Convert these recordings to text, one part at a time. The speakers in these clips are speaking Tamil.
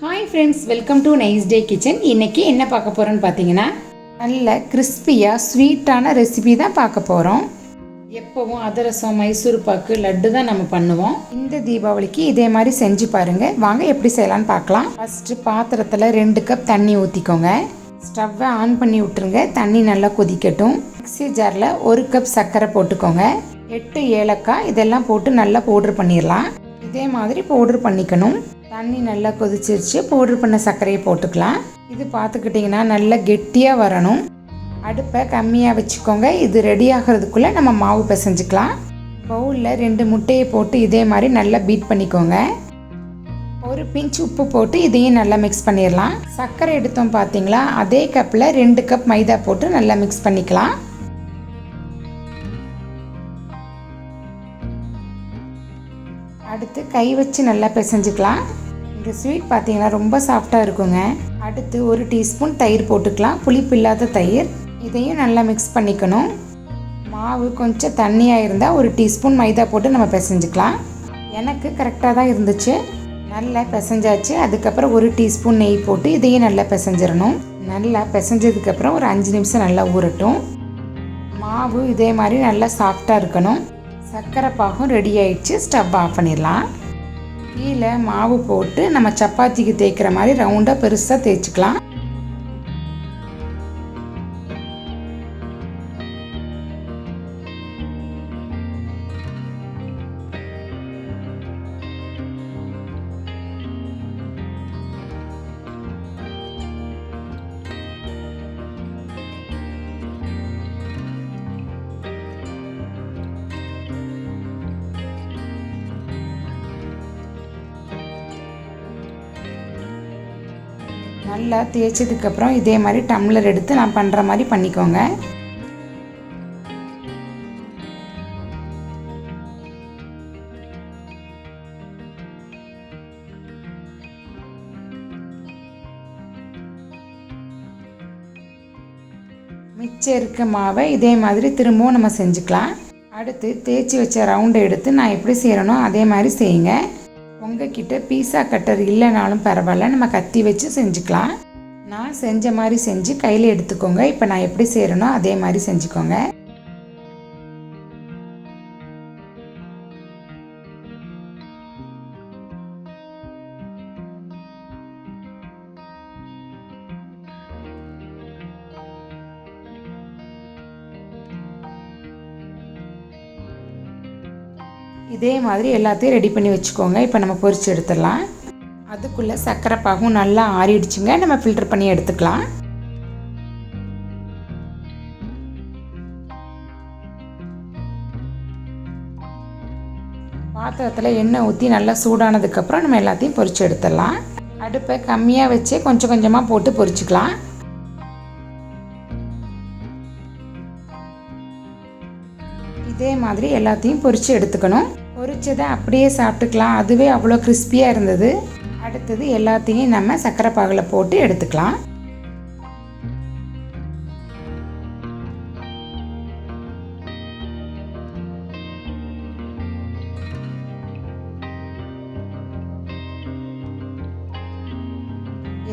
Hi friends, welcome to nice day kitchen. இன்றைக்கி என்ன பார்க்க போகிறோன்னு பார்த்தீங்கன்னா, நல்ல கிறிஸ்பியாக ஸ்வீட்டான ரெசிபி தான் பார்க்க போகிறோம். எப்போவும் அதிரசம், மைசூர் பாக்கு, லட்டு தான் நம்ம பண்ணுவோம். இந்த தீபாவளிக்கு இதே மாதிரி செஞ்சு பாருங்கள். வாங்க எப்படி செய்யலான்னு பார்க்கலாம். ஃபஸ்ட்டு பாத்திரத்தில் 2 கப் தண்ணி ஊற்றிக்கோங்க. ஸ்டவ்வை ஆன் பண்ணி விட்டுருங்க. தண்ணி நல்லா கொதிக்கட்டும். மிக்ஸி ஜாரில் 1 கப் சர்க்கரை போட்டுக்கோங்க. 8 ஏலக்காய் இதெல்லாம் போட்டு நல்லா பவுட்ரு பண்ணிடலாம். இதே மாதிரி பவுட்ரு பண்ணிக்கணும். தண்ணி நல்லா கொதிச்சிருச்சு. பவுட்ரு பண்ண சர்க்கரையை போட்டுக்கலாம். இது பார்த்துக்கிட்டிங்கன்னா நல்லா கெட்டியாக வரணும். அடுப்பை கம்மியாக வச்சுக்கோங்க. இது ரெடி ஆகிறதுக்குள்ளே நம்ம மாவு பிசைஞ்சிக்கலாம். பவுலில் 2 முட்டையை போட்டு இதே மாதிரி நல்லா பீட் பண்ணிக்கோங்க. ஒரு பிஞ்ச் உப்பு போட்டு இதையும் நல்லா மிக்ஸ் பண்ணிடலாம். சர்க்கரை எடுத்தோம் பார்த்தீங்களா, அதே கப்பில் 2 கப் மைதா போட்டு நல்லா மிக்ஸ் பண்ணிக்கலாம். அடுத்து கை வச்சு நல்லா பிசைஞ்சிக்கலாம். இந்த ஸ்வீட் பார்த்தீங்கன்னா ரொம்ப சாஃப்டாக இருக்குங்க. அடுத்து 1 டீஸ்பூன் தயிர் போட்டுக்கலாம். புளிப்பு இல்லாத தயிர். இதையும் நல்லா மிக்ஸ் பண்ணிக்கணும். மாவு கொஞ்சம் தண்ணியாக இருந்தால் 1 டீஸ்பூன் மைதா போட்டு நம்ம பிசைஞ்சிக்கலாம். எனக்கு கரெக்டாக தான் இருந்துச்சு. நல்லா பிசைஞ்சாச்சு. அதுக்கப்புறம் 1 டீஸ்பூன் நெய் போட்டு இதையும் நல்லா பிசைஞ்சிடணும். நல்லா பிசைஞ்சதுக்கப்புறம் ஒரு 5 நிமிஷம் நல்லா ஊறட்டும். மாவு இதே மாதிரி நல்லா சாஃப்டாக இருக்கணும். சர்க்கரை பாகும் ரெடி ஆயிடுச்சு. ஸ்டவ் ஆஃப் பண்ணிடலாம். கீழே மாவு போட்டு நம்ம சப்பாத்திக்கு தேய்க்கிற மாதிரி ரவுண்டாக பெருசாக தேய்ச்சிக்கலாம். நல்லா தேய்ச்சதுக்கப்புறம் இதே மாதிரி டம்ளர் எடுத்து நான் பண்ணுற மாதிரி பண்ணிக்கோங்க. மிச்சம் இருக்க மாவை இதே மாதிரி திரும்பவும் நம்ம செஞ்சுக்கலாம். அடுத்து தேய்ச்சி வச்ச ரவுண்டை எடுத்து நான் எப்படி செய்கிறேனோ அதே மாதிரி செய்யுங்க. உங்ககிட்ட பீஸா கட்டர் இல்லைனாலும் பரவாயில்ல, நம்ம கத்தி வச்சு செஞ்சுக்கலாம். நான் செஞ்ச மாதிரி செஞ்சு கையில் எடுத்துக்கோங்க. இப்போ நான் எப்படி செய்கிறேனோ அதே மாதிரி செஞ்சுக்கோங்க. இதே மாதிரி எல்லாத்தையும் ரெடி பண்ணி வச்சுக்கோங்க. இப்போ நம்ம பொரிச்சு எடுத்துடலாம். அதுக்குள்ளே சர்க்கரை பாகும் நல்லா ஆறிடுச்சுங்க. நம்ம ஃபில்டர் பண்ணி எடுத்துக்கலாம். பாத்திரத்தில் எண்ணெய் ஊற்றி நல்லா சூடானதுக்கப்புறம் நம்ம எல்லாத்தையும் பொரிச்சு எடுத்துடலாம். அடுப்பை கம்மியாக வச்சே கொஞ்சம் கொஞ்சமாக போட்டு பொரிச்சுக்கலாம். இதே மாதிரி எல்லாத்தையும் பொரித்து எடுத்துக்கணும். பொரிச்சதை அப்படியே சாப்பிட்டுக்கலாம். அதுவே அவ்வளோ கிறிஸ்பியாக இருந்தது. அடுத்தது எல்லாத்தையும் நம்ம சர்க்கரை பாகில் போட்டு எடுத்துக்கலாம்.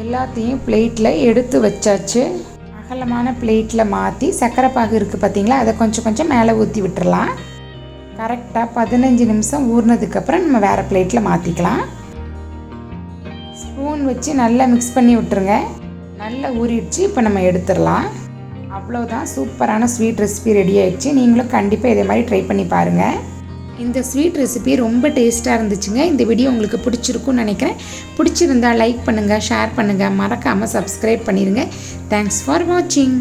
எல்லாத்தையும் பிளேட்டில் எடுத்து வச்சாச்சு. அகலமான பிளேட்டில் மாற்றி சர்க்கரை பாகு இருக்குது பார்த்தீங்களா, அதை கொஞ்சம் கொஞ்சம் மேலே ஊற்றி விட்டுறலாம். கரெக்டாக 15 நிமிஷம் ஊறினதுக்கப்புறம் நம்ம வேறு பிளேட்டில் மாற்றிக்கலாம். ஸ்பூன் வச்சு நல்லா மிக்ஸ் பண்ணி விட்டுருங்க. நல்லா ஊறிடுச்சு. இப்போ நம்ம எடுத்துடலாம். அவ்வளோதான், சூப்பரான ஸ்வீட் ரெசிபி ரெடி ஆகிடுச்சு. நீங்களும் கண்டிப்பாக இதே மாதிரி ட்ரை பண்ணி பாருங்கள். இந்த ஸ்வீட் ரெசிபி ரொம்ப டேஸ்ட்டாக இருந்துச்சுங்க. இந்த வீடியோ உங்களுக்கு பிடிச்சிருக்குன்னு நினைக்கிறேன். பிடிச்சிருந்தா லைக் பண்ணுங்கள், ஷேர் பண்ணுங்கள், மறக்காமல் சப்ஸ்கிரைப் பண்ணிடுங்க. தேங்க்ஸ் ஃபார் வாட்சிங்.